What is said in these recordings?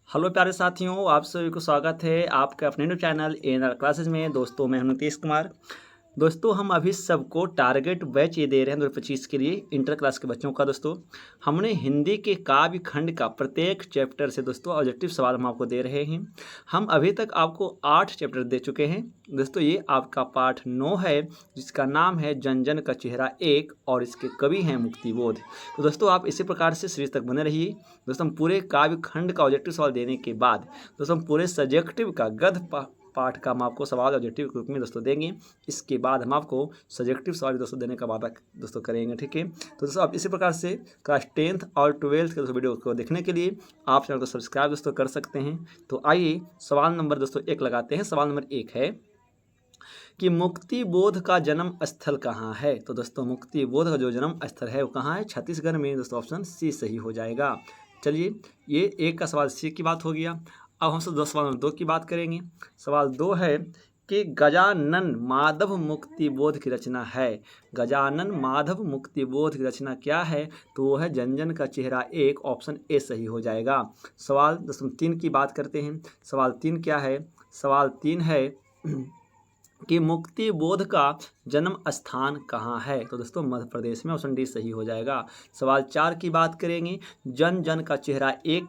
Hello प्यारे साथियों, आप सभी को स्वागत है आपके अपने न्यू चैनल एएनआर क्लासेस में। दोस्तों मैं हूं नीतीश कुमार। दोस्तों हम अभी सबको टारगेट बैच ये दे रहे हैं 2025 के लिए इंटर क्लास के बच्चों का। दोस्तों हमने हिंदी के काव्य खंड का प्रत्येक चैप्टर से दोस्तों ऑब्जेक्टिव सवाल हम आपको दे रहे हैं। हम अभी तक आपको 8 चैप्टर दे चुके हैं। दोस्तों ये आपका पाठ 9 है, जिसका नाम है जन जन का चेहरा एक, और इसके कवि हैं मुक्तिबोध। तो दोस्तों आप इसी प्रकार से सीरीज तक बने रहिए। दोस्तों हम पूरे काव्य खंड का ऑब्जेक्टिव सवाल देने के बाद दोस्तों हम पूरे सब्जेक्टिव का गद्य पाठ का हम आपको सवाल ऑब्जेक्टिव के रूप में दोस्तों देंगे। इसके बाद हम आपको सब्जेक्टिव सवाल दोस्तों देने का वादा दोस्तों करेंगे, ठीक है। तो दोस्तों आप इसी प्रकार से क्लास 10th और 12th के दोस्तों वीडियो को देखने के लिए आप चैनल को सब्सक्राइब दोस्तों कर सकते हैं। तो आइए सवाल नंबर दोस्तों 1 लगाते हैं। सवाल नंबर 1 है कि मुक्तिबोध का जन्म स्थल कहाँ है। तो दोस्तों मुक्तिबोध का जो जन्म स्थल है वो कहाँ है? छत्तीसगढ़ में। दोस्तों ऑप्शन सी सही हो जाएगा। चलिए ये 1 का सवाल सी की बात हो गया। अब हम सब सवाल नंबर 2 की बात करेंगे। सवाल 2 है कि गजानन माधव मुक्तिबोध की रचना है। गजानन माधव मुक्तिबोध की रचना क्या है? तो वो है जन जन का चेहरा एक। ऑप्शन ए सही हो जाएगा। सवाल दोस्तों 3 की बात करते हैं। सवाल 3 क्या है? सवाल 3 है कि मुक्तिबोध का जन्म स्थान कहाँ है? तो दोस्तों मध्य प्रदेश में। ऑप्शन डी सही हो जाएगा। सवाल 4 की बात करेंगे। जन जन का चेहरा एक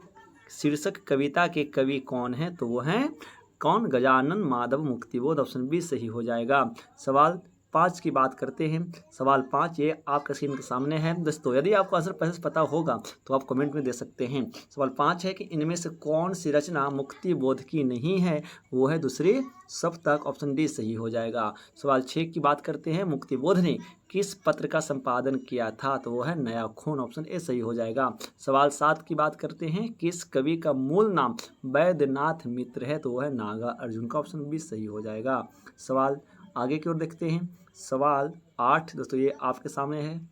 शीर्षक कविता के कवि कौन है? तो वो हैं कौन? गजानन माधव मुक्तिबोध। ऑप्शन बी सही हो जाएगा। सवाल 5 की बात करते हैं। सवाल 5 ये आपका स्क्रीन के सामने है। दोस्तों यदि आपको आंसर पहले से पता होगा तो आप कमेंट में दे सकते हैं। सवाल 5 है कि इनमें से कौन सी रचना मुक्तिबोध की नहीं है? वो है दूसरी सप्तक। ऑप्शन डी सही हो जाएगा। सवाल 6 की बात करते हैं। मुक्तिबोध ने किस पत्र का संपादन किया था? तो वो है नया खून। ऑप्शन ए सही हो जाएगा। सवाल 7 की बात करते हैं। किस कवि का मूल नाम वैद्यनाथ मित्र है? तो वो है नागा अर्जुन का। ऑप्शन बी सही हो जाएगा। सवाल आगे की ओर देखते हैं। सवाल 8 दोस्तों ये आपके सामने है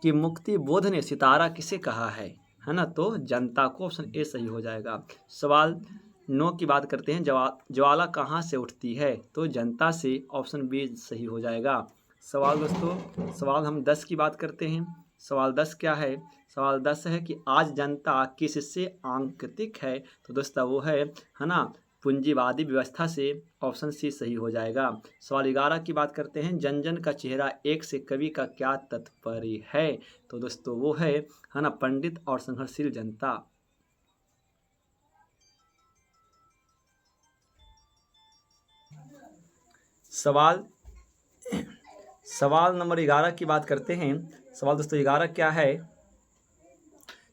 कि मुक्तिबोध ने सितारा किसे कहा है ना? तो जनता को। ऑप्शन ए सही हो जाएगा। सवाल 9 की बात करते हैं। ज्वाला कहाँ से उठती है? तो जनता से। ऑप्शन बी सही हो जाएगा। सवाल दोस्तों सवाल हम 10 की बात करते हैं। सवाल 10 क्या है? सवाल 10 है कि आज जनता किससे आंकित है? तो दोस्तों वो है ना पूंजीवादी व्यवस्था से। ऑप्शन सी सही हो जाएगा। सवाल 11 की बात करते हैं। जन जन का चेहरा एक से कवि का क्या तात्पर्य है? तो दोस्तों वो है ना पंडित और संघर्षशील जनता। सवाल नंबर 11 की बात करते हैं। सवाल दोस्तों 11 क्या है?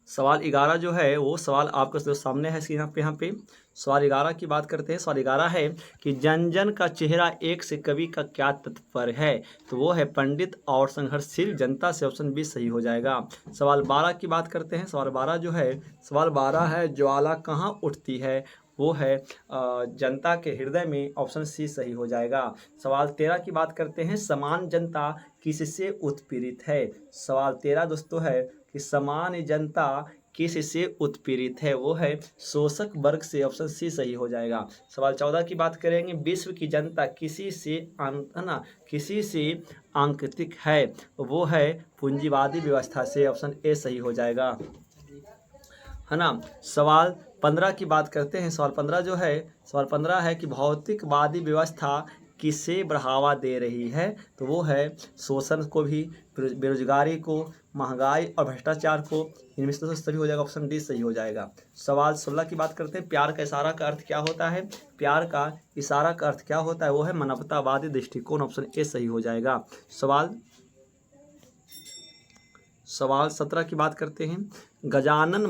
सवाल 11 जो है वो सवाल आपके सामने है यहाँ पे। सवाल 11 की बात करते हैं। सवाल 11 है कि जन जन का चेहरा एक से कवि का क्या तात्पर्य है? तो वो है पंडित और संघर्षशील जनता से। ऑप्शन बी सही हो जाएगा। सवाल 12 की बात करते हैं। सवाल 12 जो है सवाल 12 है ज्वाला कहाँ उठती है? वो है जनता के हृदय में। ऑप्शन सी सही हो जाएगा। सवाल 13 की बात करते हैं। समान जनता किससे उत्पीड़ित है? सवाल 13 दोस्तों है कि समान जनता किससे उत्पीड़ित है? वो है शोषक वर्ग से। ऑप्शन सी सही हो जाएगा। सवाल 14 की बात करेंगे। विश्व की जनता किसी से आंकित है? वो है पूंजीवादी व्यवस्था से। ऑप्शन ए सही हो जाएगा, है ना। सवाल 15 की बात करते हैं। सवाल 15 जो है सवाल 15 है कि भौतिकवादी व्यवस्था किसे बढ़ावा दे रही है? तो वो है शोषण को भी, बेरोजगारी को, महंगाई और भ्रष्टाचार को। इनमें से सभी हो जाएगा। ऑप्शन डी सही हो जाएगा। सवाल 16 की बात करते हैं। प्यार का इशारा का अर्थ क्या होता है? प्यार का इशारा का अर्थ क्या होता है? वो है मानवतावादी दृष्टिकोण। ऑप्शन ए सही हो जाएगा। सवाल 17 की बात करते हैं। गजानन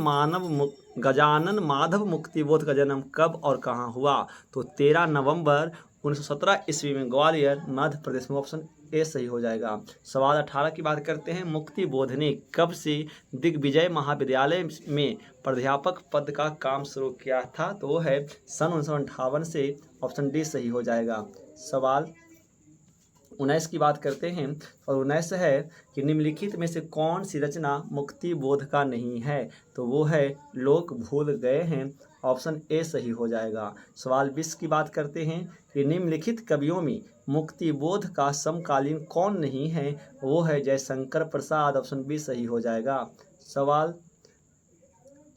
माधव मुक्तिबोध का जन्म कब और कहाँ हुआ? तो 13 नवंबर 1917 ईस्वी में ग्वालियर मध्य प्रदेश में। ऑप्शन ए सही हो जाएगा। सवाल 18 की बात करते हैं। मुक्तिबोध ने कब से दिग्विजय महाविद्यालय में प्राध्यापक पद का काम शुरू किया था? तो वो है सन 1958 से। ऑप्शन डी सही हो जाएगा। सवाल 19 की बात करते हैं। और 19 है कि निम्नलिखित में से कौन सी रचना मुक्तिबोध का नहीं है? तो वो है लोग भूल गए हैं। ऑप्शन ए सही हो जाएगा। सवाल 20 की बात करते हैं कि निम्नलिखित कवियों में मुक्तिबोध का समकालीन कौन नहीं है? वो है जयशंकर प्रसाद। ऑप्शन बी सही हो जाएगा। सवाल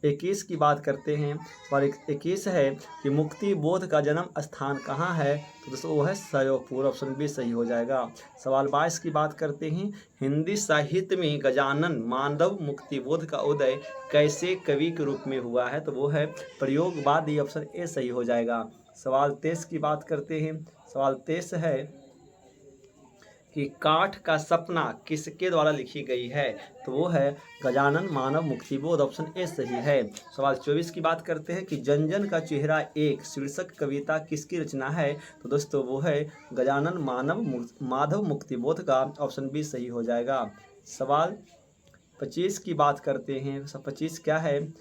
21 की बात करते हैं। सवाल 21 है कि मुक्ति बोध का जन्म स्थान कहाँ है, तो दोस्तों वो है सयोपुर, ऑप्शन बी सही हो जाएगा। सवाल 22 की बात करते हैं, हिंदी साहित्य में गजानन माधव मुक्तिबोध का उदय कैसे कवि के रूप में हुआ है, तो वो है प्रयोगवादी, ऑप्शन ए सही हो जाएगा। सवाल 23 की बात करते हैं। सवाल 23 है कि काठ का सपना किसके द्वारा लिखी गई है, तो वो है गजानन मानव मुक्तिबोध, ऑप्शन ए सही है। सवाल 24 की बात करते हैं कि जन जन का चेहरा एक शीर्षक कविता किसकी रचना है, तो दोस्तों वो है गजानन माधव मुक्तिबोध का, ऑप्शन बी सही हो जाएगा। सवाल 25 की बात करते हैं। 25 क्या है,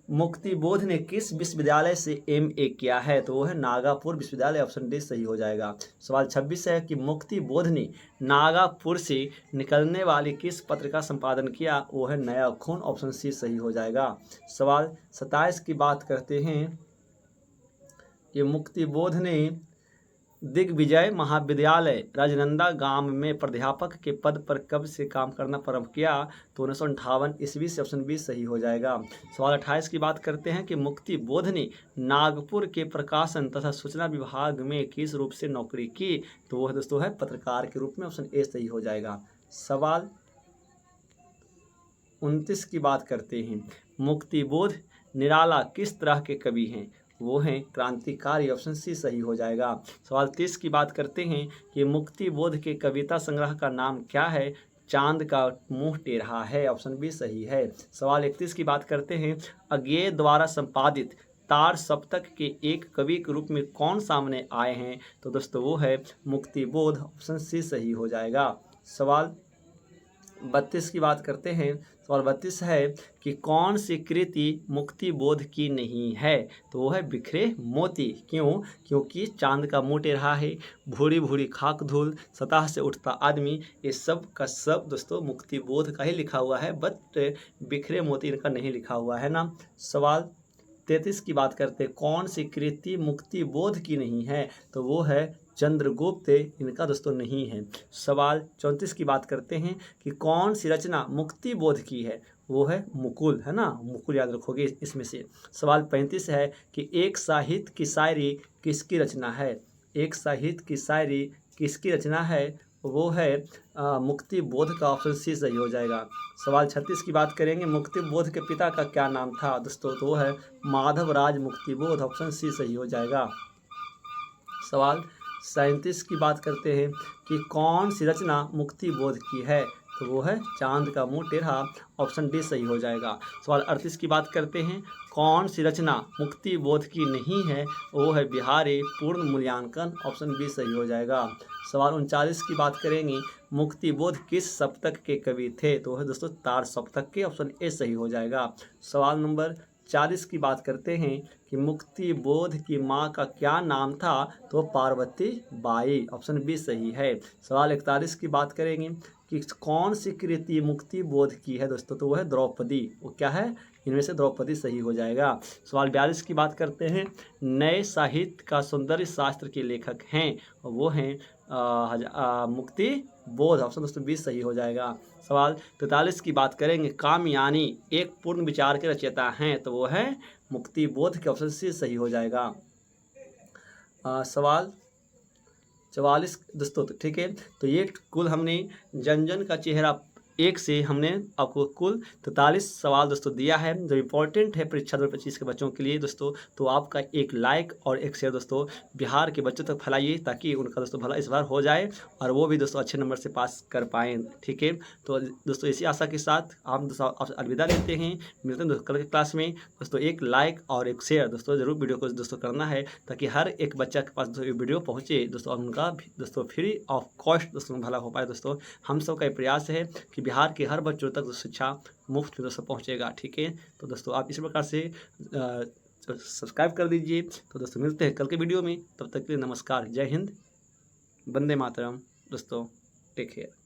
मुक्तिबोध ने किस विश्वविद्यालय से एमए किया है, तो वो है नागापुर विश्वविद्यालय, ऑप्शन डी सही हो जाएगा। सवाल 26 है कि मुक्तिबोध ने नागापुर से निकलने वाली किस पत्र का संपादन किया, वो है नया खून, ऑप्शन सी सही हो जाएगा। सवाल 27 की बात करते हैं कि मुक्तिबोध ने दिग्विजय महाविद्यालय राजनंदा गांव में प्राध्यापक के पद पर कब से काम करना प्रारंभ किया, तो 1958 ईस्वी से, ऑप्शन बी सही हो जाएगा। सवाल 28 की बात करते हैं कि मुक्तिबोध ने नागपुर के प्रकाशन तथा सूचना विभाग में किस रूप से नौकरी की, तो वह दोस्तों है पत्रकार के रूप में, ऑप्शन ए सही हो जाएगा। सवाल 29 की बात करते हैं, मुक्तिबोध निराला किस तरह के कवि हैं, वो हैं क्रांतिकारी, ऑप्शन सी सही हो जाएगा। सवाल 30 की बात करते हैं कि मुक्तिबोध के कविता संग्रह का नाम क्या है, चांद का मुंह टेढ़ा है, ऑप्शन बी सही है। सवाल 31 की बात करते हैं, अज्ञेय द्वारा संपादित तार सप्तक के एक कवि के रूप में कौन सामने आए हैं, तो दोस्तों वो है मुक्तिबोध, ऑप्शन सी सही हो जाएगा। सवाल 32 की बात करते हैं। सवाल 32 है कि कौन सी कृति मुक्तिबोध की नहीं है, तो वो है बिखरे मोती। क्यों, क्योंकि चांद का मुंह टेढ़ा है, भूरी भूरी खाक धूल, सतह से उठता आदमी, ये सब का सब दोस्तों मुक्तिबोध का ही लिखा हुआ है, बट बिखरे मोती इनका नहीं लिखा हुआ है ना। सवाल 33 की बात करते हैं, कौन सी कृति मुक्तिबोध की नहीं है, तो वो है चंद्रगुप्त, इनका दोस्तों नहीं है। सवाल 34 की बात करते हैं कि कौन सी रचना मुक्तिबोध की है, वो है मुकुल, है ना, मुकुल याद रखोगे इसमें से। सवाल 35 है कि एक साहित्य की शायरी किसकी रचना है, एक साहित्य की शायरी किसकी रचना है, वो है मुक्तिबोध का, ऑप्शन सी सही हो जाएगा। सवाल 36 की बात करेंगे, मुक्तिबोध के पिता का क्या नाम था दोस्तों, तो वो है माधवराज मुक्तिबोध, ऑप्शन सी सही हो जाएगा। सवाल 37 की बात करते हैं कि कौन सी रचना मुक्तिबोध की है, तो वो है चांद का मुंह टेढ़ा, ऑप्शन डी सही हो जाएगा। सवाल 38 की बात करते हैं, कौन सी रचना मुक्तिबोध की नहीं है, वो है बिहारी पूर्ण मूल्यांकन, ऑप्शन बी सही हो जाएगा। सवाल 39 की बात करेंगे, मुक्तिबोध किस सप्तक के कवि थे, तो है दोस्तों तार सप्तक के, ऑप्शन ए सही हो जाएगा। सवाल नंबर 40 की बात करते हैं कि मुक्तिबोध की माँ का क्या नाम था, तो पार्वती बाई, ऑप्शन बी सही है। सवाल 41 की बात करेंगे कि कौन सी कृति मुक्तिबोध की है दोस्तों, तो वह है द्रौपदी, वो क्या है, इनमें से द्रौपदी सही हो जाएगा। सवाल 42 की बात करते हैं, नए साहित्य का सौंदर्य शास्त्र के लेखक हैं, और वो हैं मुक्तिबोध, ऑप्शन दोस्तों 20 सही हो जाएगा। सवाल 43 की बात करेंगे, कामयानी एक पूर्ण विचार के रचयिता हैं, तो वो है मुक्तिबोध के, ऑप्शन सी सही हो जाएगा। सवाल 44 दोस्तों, तो ठीक है, तो ये कुल हमने जन जन का चेहरा एक से हमने आपको कुल 43 सवाल दोस्तों दिया है, जो इम्पोर्टेंट है परीक्षा 2025 के बच्चों के लिए दोस्तों। तो आपका एक लाइक और एक शेयर दोस्तों बिहार के बच्चों तक फैलाइए, ताकि उनका दोस्तों भला इस बार हो जाए और वो भी दोस्तों अच्छे नंबर से पास कर पाएँ, ठीक है। तो दोस्तों इसी आशा के साथ हम दोस्तों आपसे अलविदा लेते हैं, मिलते हैं कल के क्लास में दोस्तों। एक लाइक और एक शेयर दोस्तों जरूर वीडियो को दोस्तों करना है, ताकि हर एक बच्चा के पास दोस्तों ये वीडियो पहुँचे दोस्तों, और उनका दोस्तों फ्री ऑफ कॉस्ट दोस्तों भला हो पाए दोस्तों। हम सब का ये प्रयास है कि बिहार के हर बच्चों तक शिक्षा मुफ्त में दोस्तों पहुंचेगा, ठीक है। तो दोस्तों आप इसी प्रकार से सब्सक्राइब कर दीजिए। तो दोस्तों मिलते हैं कल के वीडियो में, तब तक के लिए नमस्कार, जय हिंद, वंदे मातरम दोस्तों, टेक केयर।